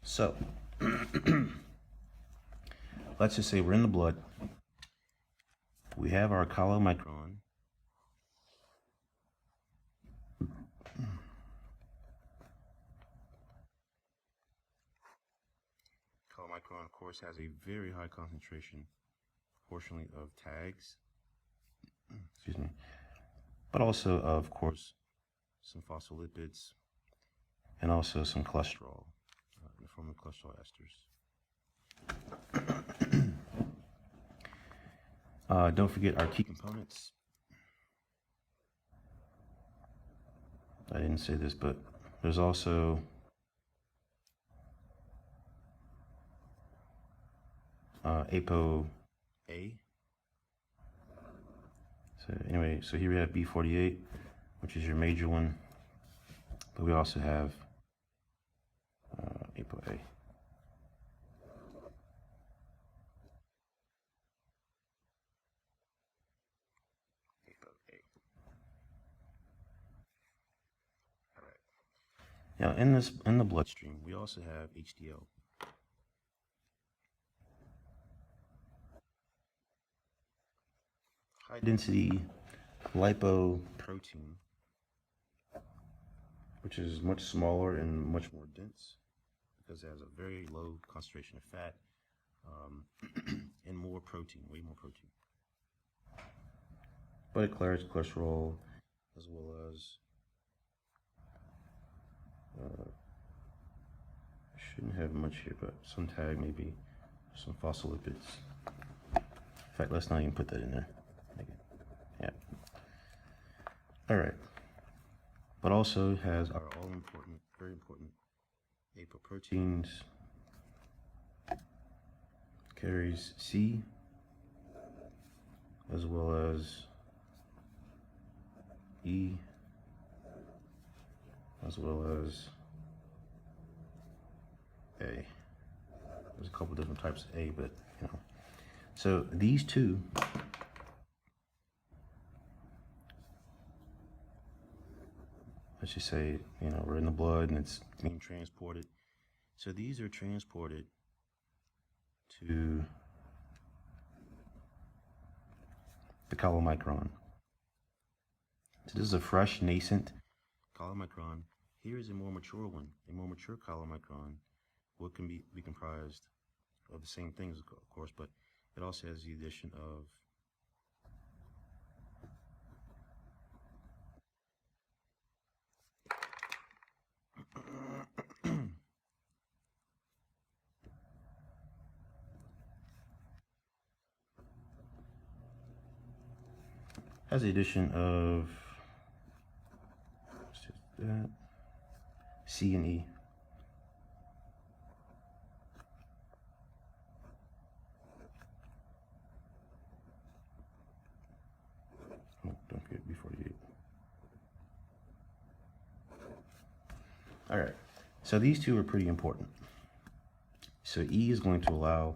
So, let's just say we're in the blood. We have our chylomicron. Chylomicron, of course, has a very high concentration, proportionally, of tags. Excuse me. But also, of course, some phospholipids and also some cholesterol in the form of cholesterol esters. Don't forget our key components. I didn't say this, but there's also ApoA. So anyway, so here we have B48, which is your major one, but we also have ApoA. Now, in the bloodstream, we also have HDL. High density lipoprotein, which is much smaller and much more dense because it has a very low concentration of fat and more protein, way more protein. But it clears cholesterol as well as shouldn't have much here, but some tag, maybe some phospholipids. In fact, let's not even put that in there. Yeah. All right. But also has our all important, very important apoproteins. Carries C as well as E as well as A. There's a couple different types of A, but you know. So these two let's just say, you know, we're in the blood and it's being transported. So these are transported to the chylomicron. So this is a fresh, nascent chylomicron. Here is a more mature one, a more mature chylomicron. What can be comprised of the same things, of course, but it also has the addition of C and E. Oh, don't forget B48. All right, so these two are pretty important. So E is going to allow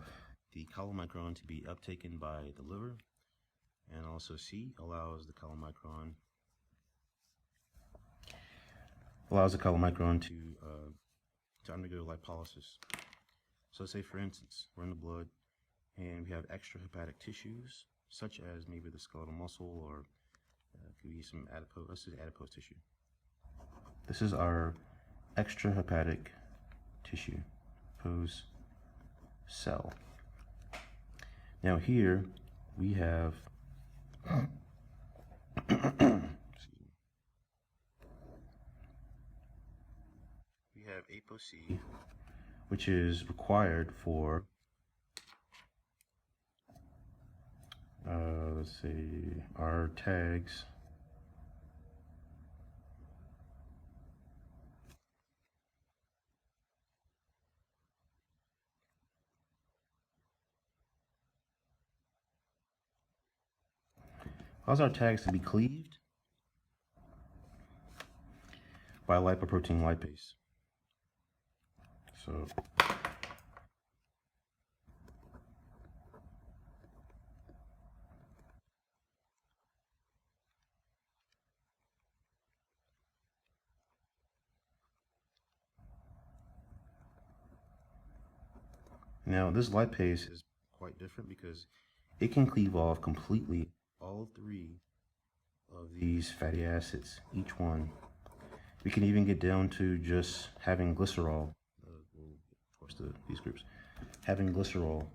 the chylomicron to be uptaken by the liver, and also C allows the chylomicron to undergo lipolysis. So say, for instance, we're in the blood and we have extrahepatic tissues, such as maybe the skeletal muscle, or could be some adipose. This is adipose tissue. This is our extrahepatic tissue, adipose cell. Now here we have ApoC, which is required for let's see, our tags. Allows our tags to be cleaved by lipoprotein lipase. So Now, this lipase is quite different because it can cleave off completely all 3 of these fatty acids, each one. We can even get down to just having glycerol, of course, these groups, having glycerol.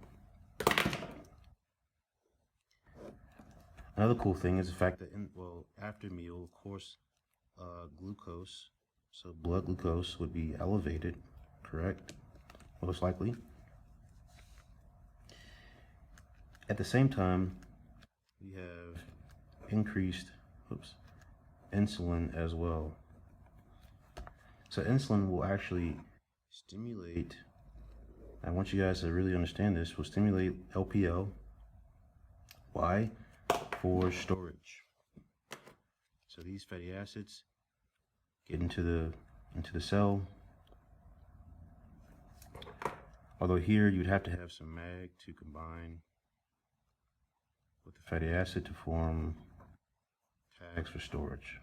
Another cool thing is the fact that, after meal, of course, glucose, so blood glucose would be elevated, correct? Most likely. At the same time, we have increased insulin as well. So insulin will actually stimulate, I want you guys to really understand this, will stimulate LPL. Why? For storage. So these fatty acids get into the cell. Although here you'd have to have some mag to combine with the fatty acid to form tags for storage.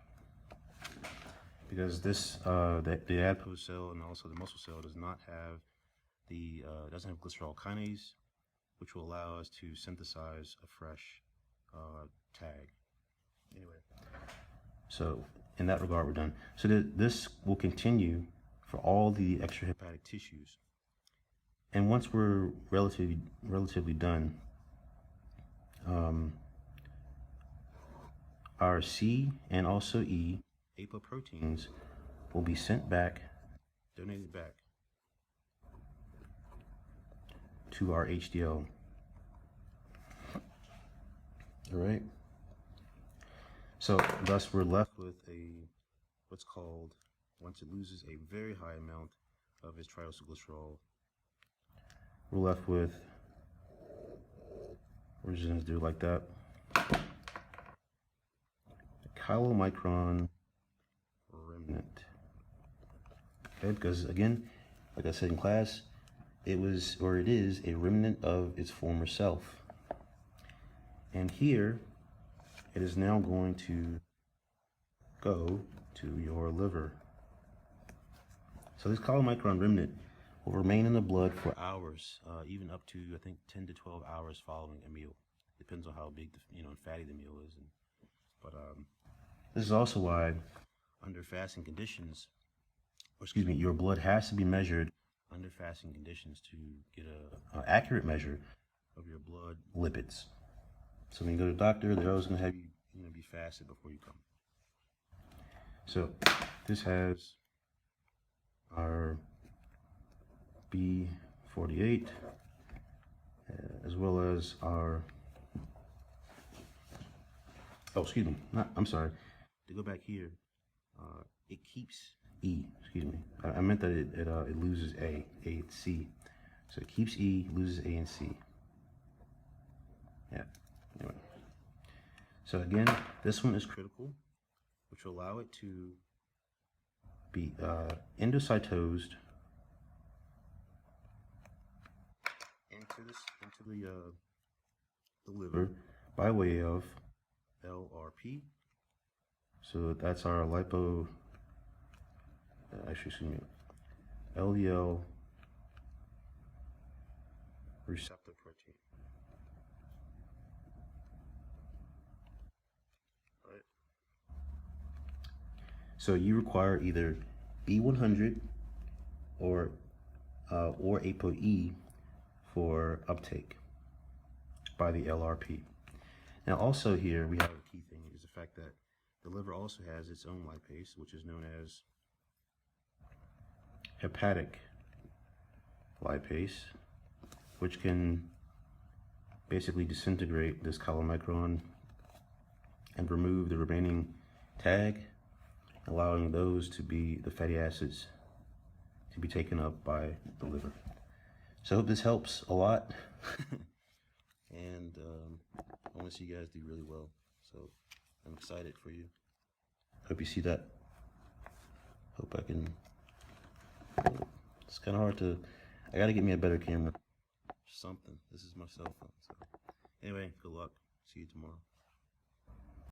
Because this, the adipose cell and also the muscle cell does not have doesn't have glycerol kinase, which will allow us to synthesize a fresh tag. Anyway, so in that regard, we're done. So this will continue for all the extrahepatic tissues. And once we're relatively done, our C and also E apoproteins will be sent back, donated back to our HDL. All right. So thus we're left with what's called, once it loses a very high amount of its triacylglycerol, we're left with, we're just gonna do it like that, a chylomicron remnant. Okay, because again, like I said in class, it is a remnant of its former self. And here, it is now going to go to your liver. So this chylomicron remnant will remain in the blood for hours, even up to, I think, 10 to 12 hours following a meal. Depends on how big, and fatty the meal is. But this is also why, under fasting conditions, your blood has to be measured under fasting conditions to get an accurate measure of your blood lipids. So when you go to the doctor, they're always going to have you, be fasted before you come. So this has our B48, as well as our, I'm sorry, to go back here, it keeps E, I meant that it loses A and C. So it keeps E, loses A and C. Yeah, anyway. So again, this one is critical, which will allow it to be endocytosed into the liver by way of LRP. So that's our LDL receptor protein. Right. So you require either B100 or ApoE for uptake by the LRP. Now also here we have a key thing is the fact that the liver also has its own lipase, which is known as hepatic lipase, which can basically disintegrate this chylomicron and remove the remaining tag, allowing those to be the fatty acids to be taken up by the liver. So I hope this helps a lot. And I want to see you guys do really well. So I'm excited for you. Hope you see that. Hope I can. It's kind of hard to. I got to get me a better camera. Something. This is my cell phone. So anyway, good luck. See you tomorrow.